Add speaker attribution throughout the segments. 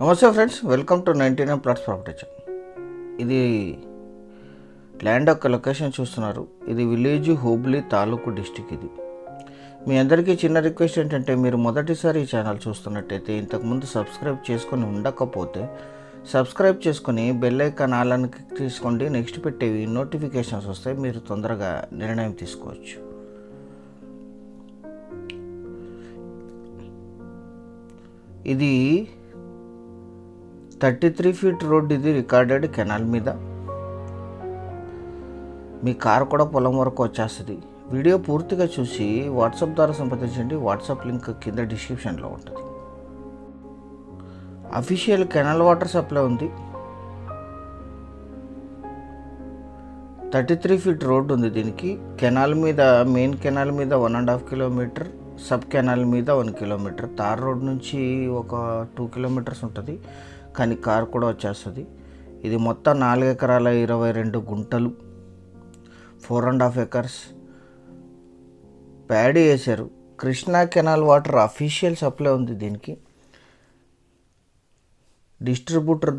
Speaker 1: నమస్తే friends, welcome to 99 plots property channel. ఇది land యొక్క లొకేషన్ చూస్తున్నారు. ఇది విలేజ్ హుబ్లీ తాలూకు డిస్టిక్. ఇది మీ అందరికీ చిన్న రిక్వెస్ట్ ఏంటంటే, మీరు మొదటిసారి ఈ ఛానల్ చూస్తున్నట్టయితే ఇంతకుముందు సబ్స్క్రైబ్ చేసుకొని ఉండకపోతే సబ్స్క్రైబ్ చేసుకొని బెల్ ఐకాన్ ఆల్ క్లిక్ చేసుకోండి. నెక్స్ట్ పెట్టేవి నోటిఫికేషన్స్ వస్తాయి, మీరు తొందరగా నిర్ణయం తీసుకోవచ్చు. ఇది 33 ఫీట్ రోడ్. ఇది రికార్డెడ్ కెనాల్ మీద. మీ కార్ కూడా పొలం వరకు వచ్చేస్తుంది. వీడియో పూర్తిగా చూసి వాట్సాప్ ద్వారా సంప్రదించండి. వాట్సాప్ లింక్ కింద డిస్క్రిప్షన్లో ఉంటుంది. అఫీషియల్ కెనాల్ వాటర్ సప్లై ఉంది. 33 ఫీట్ రోడ్ ఉంది దీనికి. కెనాల్ మీద, మెయిన్ కెనాల్ మీద 1.5 కిలోమీటర్, సబ్ కెనాల్ మీద 1 కిలోమీటర్, తార్ రోడ్ నుంచి ఒక 2 కిలోమీటర్స్ ఉంటుంది, కానీ కార్ కూడా వచ్చేస్తుంది. ఇది మొత్తం 4 ఎకరాల 22 గుంటలు, 4.5 ఎకర్స్ ప్యాడీ వేశారు. Krishna canal water official supply ఉంది దీనికి. డిస్ట్రిబ్యూటర్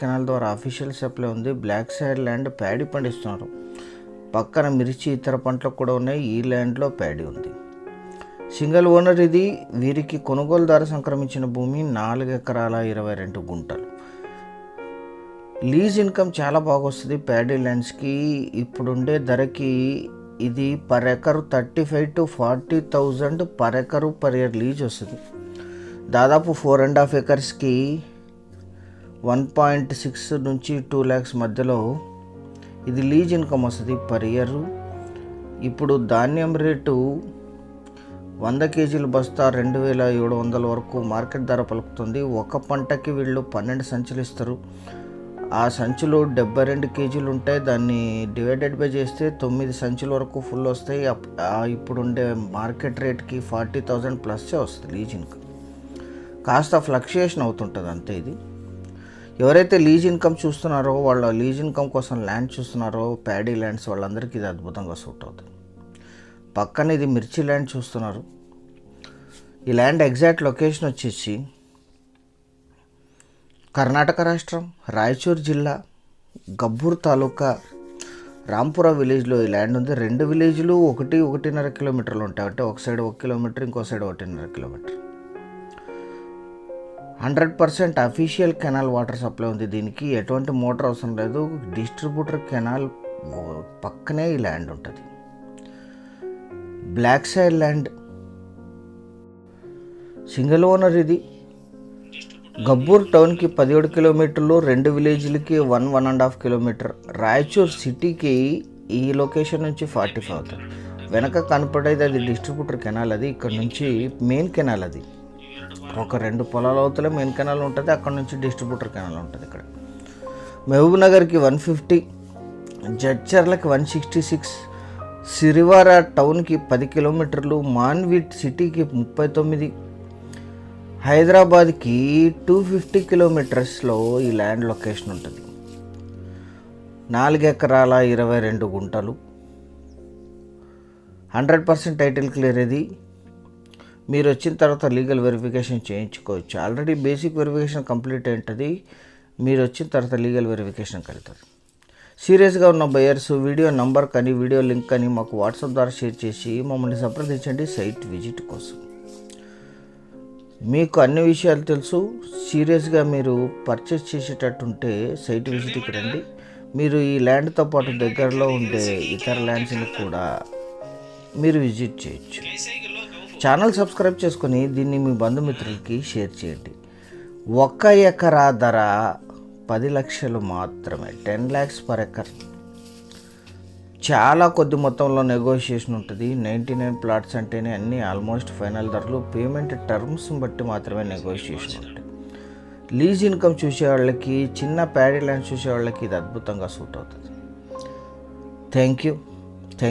Speaker 1: కెనాల్ ద్వారా అఫీషియల్ సప్లై ఉంది. బ్లాక్ సైడ్ ల్యాండ్ ప్యాడీ పండిస్తున్నారు. పక్కన మిర్చి, ఇతర పంటలు కూడా ఉన్నాయి. ఈ ల్యాండ్లో ప్యాడీ ఉంది. సింగిల్ ఓనర్ ఇది. వీరికి కొనుగోలుదారు సంక్రమించిన భూమి 4 ఎకరాల 22 గుంటలు. లీజ్ ఇన్కమ్ చాలా బాగా వస్తుంది ప్యాడీ ల్యాండ్స్కి. ఇప్పుడుండే ధరకి ఇది per acre 35,000 to 40,000 per acre per year lease వస్తుంది. దాదాపు 4.5 ఎకర్స్కి 1.6 నుంచి 2 lakhs మధ్యలో ఇది లీజ్ ఇన్కమ్ వస్తుంది పర్ ఇయర్. ఇప్పుడు ధాన్యం రేటు 100 కేజీల బస్తా 2,700 వరకు మార్కెట్ ధర పలుకుతుంది. ఒక పంటకి వీళ్ళు 12 సంచులు ఇస్తారు. ఆ సంచులు 72 కేజీలు ఉంటాయి. దాన్ని డివైడెడ్ బై చేస్తే 9 సంచుల వరకు ఫుల్ వస్తాయి. ఇప్పుడుండే మార్కెట్ రేట్కి 40,000 ప్లస్ వస్తుంది లీజ్ ఇన్కమ్. కాస్త ఫ్లక్చుయేషన్ అవుతుంటుంది అంతే. ఇది ఎవరైతే లీజ్ ఇన్కమ్ చూస్తున్నారో, వాళ్ళ లీజ్ ఇన్కమ్ కోసం ల్యాండ్ చూస్తున్నారో, ప్యాడీ ల్యాండ్స్, వాళ్ళందరికీ ఇది అద్భుతంగా సూట్ అవుతుంది. పక్కన ఇది మిర్చి ల్యాండ్ చూస్తున్నారు. ఈ ల్యాండ్ ఎగ్జాక్ట్ లొకేషన్ వచ్చేసి కర్ణాటక రాష్ట్రం, రాయచూర్ జిల్లా, గబ్బూర్ తాలూకా, రాంపుర విలేజ్లో ఈ ల్యాండ్ ఉంది. 2 విలేజ్లు 1.5 కిలోమీటర్లు ఉంటాయి. అంటే ఒక సైడ్ 1 కిలోమీటర్, ఇంకో side 1.5 kilometre. 100% official canal water supply ఉంది దీనికి. ఎటువంటి మోటార్ అవసరం లేదు. డిస్ట్రిబ్యూటర్ కెనాల్ పక్కనే ఈ ల్యాండ్ ఉంటుంది. Block side land, single owner ఇది. గబ్బూర్ టౌన్కి 17 కిలోమీటర్లు, 2 విలేజ్లకి 1.5 కిలోమీటర్. రాయచూర్ సిటీకి ఈ లొకేషన్ నుంచి 45 అవుతుంది. వెనక కనపడేది అది డిస్ట్రిబ్యూటర్ కెనాల్. అది ఇక్కడ నుంచి మెయిన్ కెనాల్. అది ఒక 2 పొలాల అవతల మెయిన్ కెనాల్ ఉంటుంది. అక్కడ నుంచి డిస్ట్రిబ్యూటర్ కెనాల్ ఉంటుంది. ఇక్కడ మహబూబ్ నగర్కి 150, జడ్చర్లకి 166, సిరివార టౌన్కి 10 కిలోమీటర్లు, మాన్విట్ సిటీకి 39, హైదరాబాద్కి 250 కిలోమీటర్స్లో ఈ ల్యాండ్ లొకేషన్ ఉంటుంది. 4 ఎకరాల 22 గుంటలు, 100% టైటిల్ క్లియర్. ఇది మీరు వచ్చిన తర్వాత లీగల్ వెరిఫికేషన్ చేయించుకోవచ్చు. ఆల్రెడీ బేసిక్ వెరిఫికేషన్ కంప్లీట్ అయింటుంది. మీరు వచ్చిన తర్వాత లీగల్ వెరిఫికేషన్కి వెళ్తారు. సీరియస్గా ఉన్న బయర్స్ వీడియో నంబర్ కానీ వీడియో లింక్ కానీ మాకు వాట్సాప్ ద్వారా షేర్ చేసి మమ్మల్ని సంప్రదించండి సైట్ విజిట్ కోసం. మీకు అన్ని విషయాలు తెలుసు. సీరియస్గా మీరు పర్చేస్ చేసేటట్టుంటే సైట్ విజిట్కి రండి. మీరు ఈ ల్యాండ్తో పాటు దగ్గరలో ఉండే ఇతర ల్యాండ్స్ని కూడా మీరు విజిట్ చేయొచ్చు. ఛానల్ సబ్స్క్రైబ్ చేసుకొని దీన్ని మీ బంధుమిత్రులకి షేర్ చేయండి. 1 ఎకరా ధర 10 లక్షలు మాత్రమే, 10 lakhs పర్ ఎకర్. చాలా కొద్ది మొత్తంలో నెగోషియేషన్ ఉంటుంది. 99 ప్లాట్స్ అంటేనే అన్నీ ఆల్మోస్ట్ ఫైనల్ ధరలు. పేమెంట్ టర్మ్స్ని బట్టి మాత్రమే నెగోషియేషన్ ఉంటుంది. లీజ్ ఇన్కమ్ చూసేవాళ్ళకి, చిన్న ప్యాడీ ల్యాండ్ చూసేవాళ్ళకి ఇది అద్భుతంగా సూట్ అవుతుంది. Thank you.